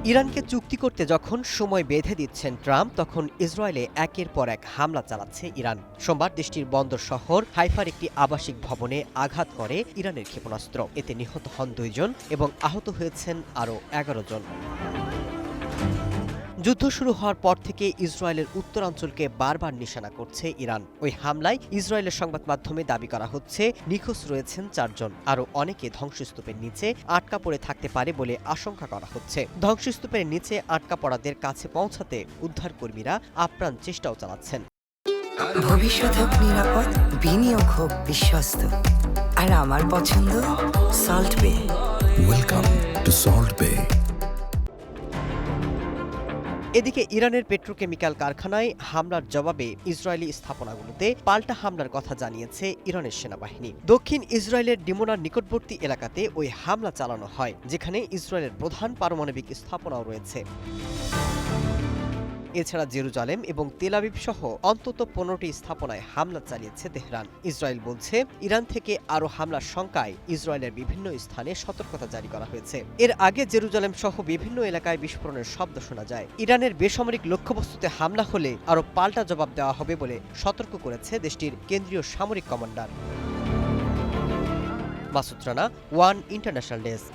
ইরানকে চুক্তি করতে যখন সময় বেঁধে দিচ্ছেন ট্রাম্প, তখন ইসরায়েলে একের পর এক হামলা চালাচ্ছে ইরান। সোমবার দেশটির বন্দর শহর হাইফার একটি আবাসিক ভবনে আঘাত করে ইরানের ক্ষেপণাস্ত্র। এতে নিহত হন 2 জন এবং আহত হয়েছেন আরও 11 জন। যুদ্ধ শুরু হওয়ার পর থেকে ইসরায়েলের উত্তরাঞ্চলকে বারবার নিশানা করছে ইরান। ওই হামলায় ইসরায়েলের সংবাদ মাধ্যমে দাবি করা হচ্ছে নিখোঁজ রয়েছেন 4 জন। আরও অনেকে ধ্বংসস্তূপের নিচে আটকা পড়ে থাকতে পারে বলে আশঙ্কা করা হচ্ছে। ধ্বংসস্তূপের নিচে আটকা পড়াদের কাছে পৌঁছাতে উদ্ধারকর্মীরা আপ্রাণ চেষ্টাও চালাচ্ছেন। ভবিষ্যৎ হোক নিরাপদ, বিনিয়োগ হোক বিশ্বস্ত, আর আমার পছন্দ সল্ট বে। ওয়েলকাম টু সল্ট বে। এদিকে ইরানের পেট্রোকেমিক্যাল কারখানায় হামলার জবাবে ইসরায়েলি স্থাপনাগুলোতে পাল্টা হামলার কথা জানিয়েছে ইরানের সেনাবাহিনী। দক্ষিণ ইসরায়েলের ডিমোনার নিকটবর্তী এলাকাতে ওই হামলা চালানো হয়, যেখানে ইসরায়েলের প্রধান পারমাণবিক স্থাপনাও রয়েছে। এছাড়া জেরুজালেম এবং তেল আবিব সহ অন্তত 15টি স্থাপনায় হামলা চালিয়েছে তেহরান। ইসরায়েল বলছে ইরান থেকে আরও হামলার শঙ্কায় ইসরায়েলের বিভিন্ন স্থানে সতর্কতা জারি করা হয়েছে। এর আগে জেরুজালেম সহ বিভিন্ন এলাকায় বিস্ফোরণের শব্দ শোনা যায়। ইরানের বেসামরিক লক্ষ্যবস্তুতে হামলা হলে আরও পাল্টা জবাব দেওয়া হবে বলে সতর্ক করেছে দেশটির কেন্দ্রীয় সামরিক commander. Masud Rana, one international desk.